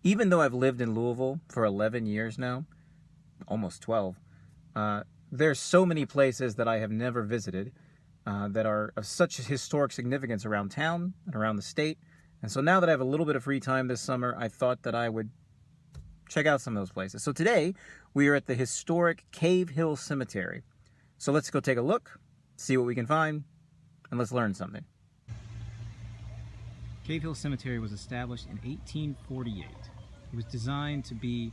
Even though I've lived in Louisville for 11 years now, almost 12, there's so many places that I have never visited that are of such historic significance around town and around the state. And so now that I have a little bit of free time this summer, I thought that I would check out some of those places. So today, we are at the historic Cave Hill Cemetery. So let's go take a look, see what we can find, and let's learn something. Cave Hill Cemetery was established in 1848. It was designed to be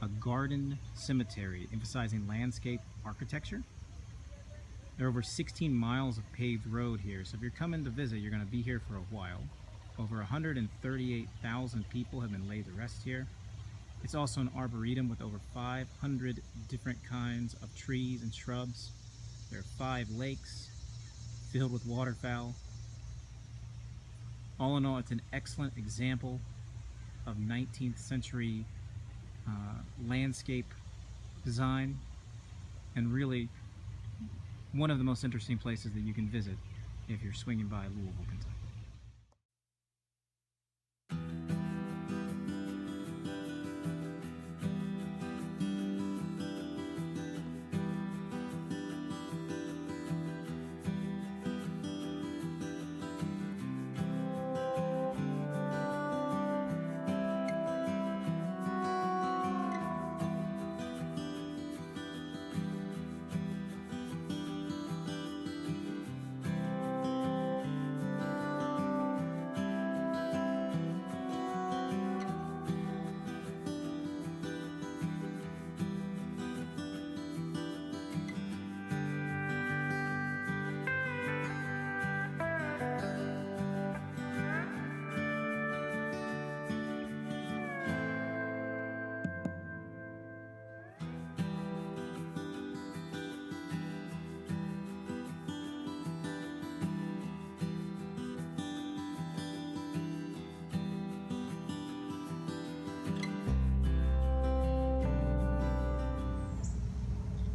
a garden cemetery emphasizing landscape architecture. There are over 16 miles of paved road here, so if you're coming to visit, you're going to be here for a while. Over 138,000 people have been laid to rest here. It's also an arboretum with over 500 different kinds of trees and shrubs. There are 5 lakes filled with waterfowl. All in all, it's an excellent example of 19th century landscape design, and really one of the most interesting places that you can visit if you're swinging by Louisville, Kentucky.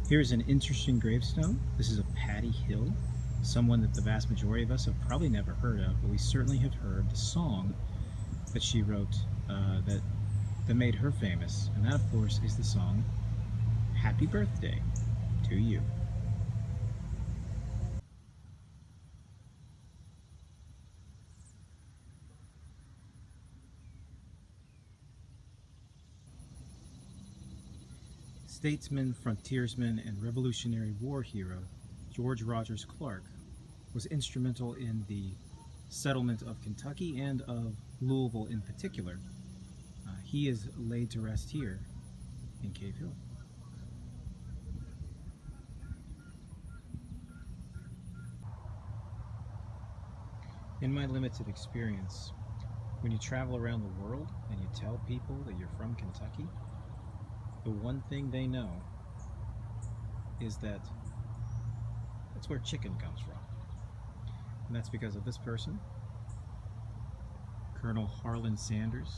Here's an interesting gravestone. This is a Patty Hill, someone that the vast majority of us have probably never heard of, but we certainly have heard the song that she wrote that made her famous, and that of course is the song Happy Birthday to You. Statesman, frontiersman, and Revolutionary War hero George Rogers Clark was instrumental in the settlement of Kentucky and of Louisville in particular. He is laid to rest here in Cave Hill. In my limited experience, when you travel around the world and you tell people that you're from Kentucky, the one thing they know is that that's where chicken comes from. And that's because of this person, Colonel Harlan Sanders,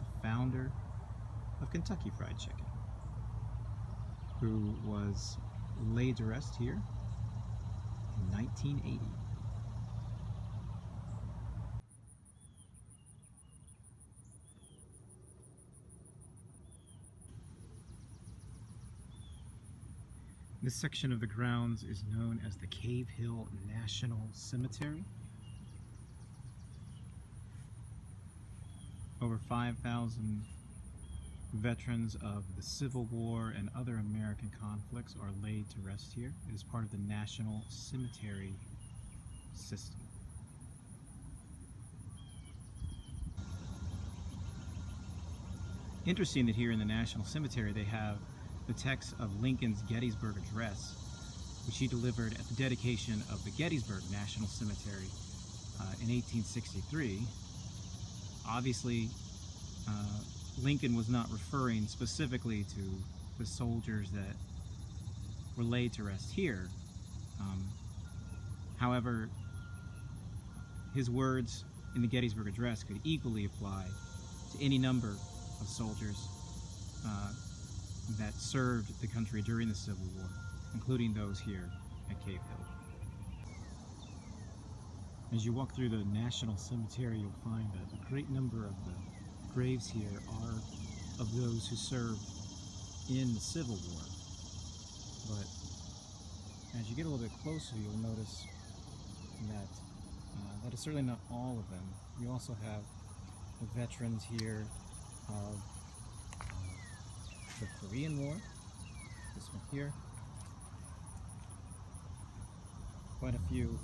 the founder of Kentucky Fried Chicken, who was laid to rest here in 1980. This section of the grounds is known as the Cave Hill National Cemetery. Over 5,000 veterans of the Civil War and other American conflicts are laid to rest here. It is part of the National Cemetery System. Interesting that here in the National Cemetery they have the text of Lincoln's Gettysburg Address, which he delivered at the dedication of the Gettysburg National Cemetery in 1863. Obviously, Lincoln was not referring specifically to the soldiers that were laid to rest here. However, his words in the Gettysburg Address could equally apply to any number of soldiers that served the country during the Civil War, including those here at Cave Hill. As you walk through the National Cemetery, you'll find a great number of the graves here are of those who served in the Civil War. But as you get a little bit closer, you'll notice that that is certainly not all of them. You also have the veterans here of the Korean War, this one here, quite a few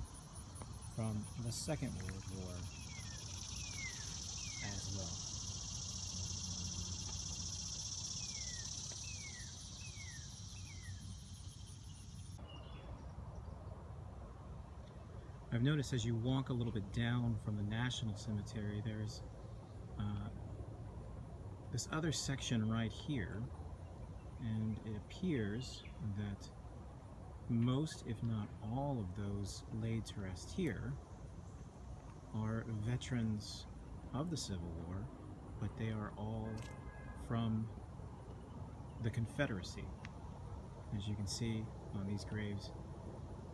from the Second World War as well. I've noticed as you walk a little bit down from the National Cemetery, there's this other section right here, and it appears that most, if not all, of those laid to rest here are veterans of the Civil War, but they are all from the Confederacy. As you can see on these graves,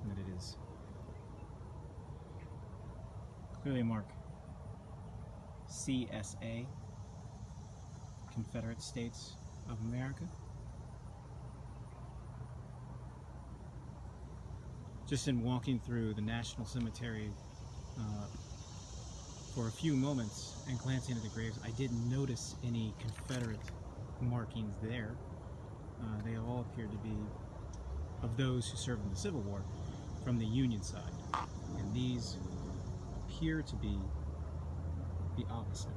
that it is clearly marked CSA, Confederate States of America. Just in walking through the National Cemetery for a few moments and glancing at the graves, I didn't notice any Confederate markings there. They all appear to be of those who served in the Civil War from the Union side. And these appear to be the opposite.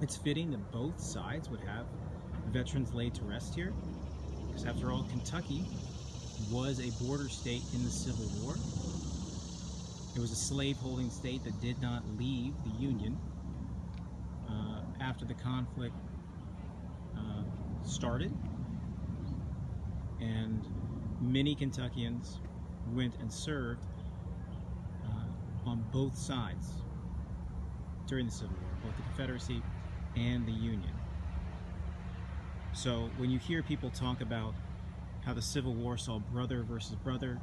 It's fitting that both sides would have veterans laid to rest here, because after all, Kentucky was a border state in the Civil War. It was a slave-holding state that did not leave the Union after the conflict started, and many Kentuckians went and served on both sides during the Civil War, both the Confederacy and the Union. So when you hear people talk about how the Civil War saw brother versus brother,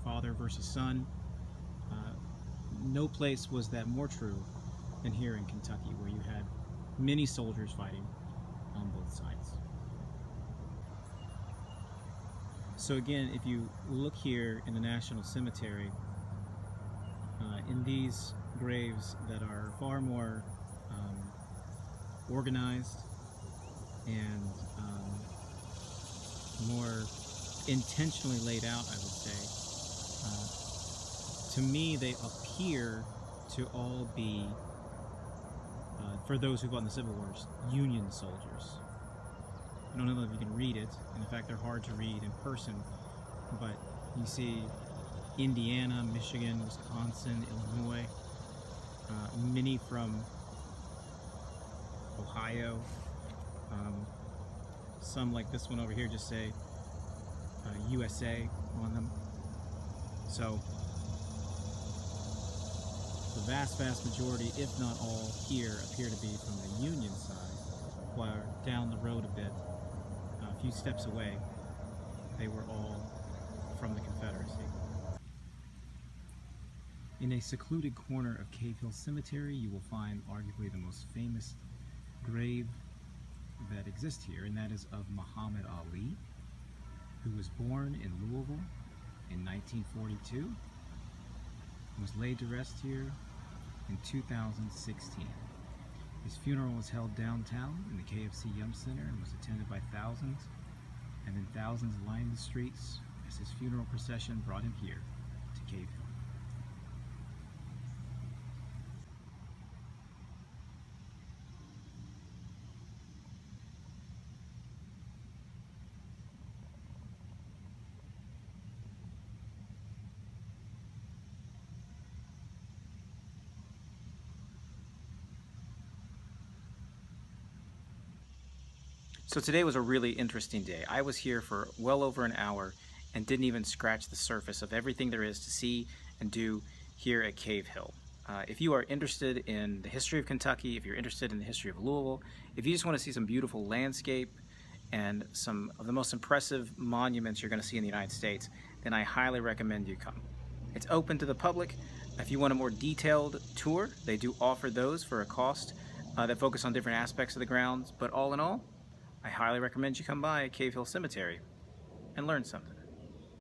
father versus son, no place was that more true than here in Kentucky, where you had many soldiers fighting on both sides. So again, if you look here in the National Cemetery, in these graves that are far more organized and more intentionally laid out, I would say, to me they appear to all be, for those who fought in the Civil Wars, Union soldiers. I don't know if you can read it, and in fact they're hard to read in person, but you see Indiana, Michigan, Wisconsin, Illinois, many from Ohio, some like this one over here just say USA on them. So the vast majority, if not all, here appear to be from the Union side, while down the road a bit, a few steps away, they were all from the Confederacy. In a secluded corner of Cave Hill Cemetery, you will find arguably the most famous grave that exists here, and that is of Muhammad Ali, who was born in Louisville in 1942, and was laid to rest here in 2016. His funeral was held downtown in the KFC Yum Center and was attended by thousands, and then thousands lined the streets as his funeral procession brought him here to Cave Hill. So today was a really interesting day. I was here for well over an hour and didn't even scratch the surface of everything there is to see and do here at Cave Hill. If you are interested in the history of Kentucky, if you're interested in the history of Louisville, if you just want to see some beautiful landscape and some of the most impressive monuments you're going to see in the United States, then I highly recommend you come. It's open to the public. If you want a more detailed tour, they do offer those for a cost that focus on different aspects of the grounds, but all in all, I highly recommend you come by Cave Hill Cemetery and learn something.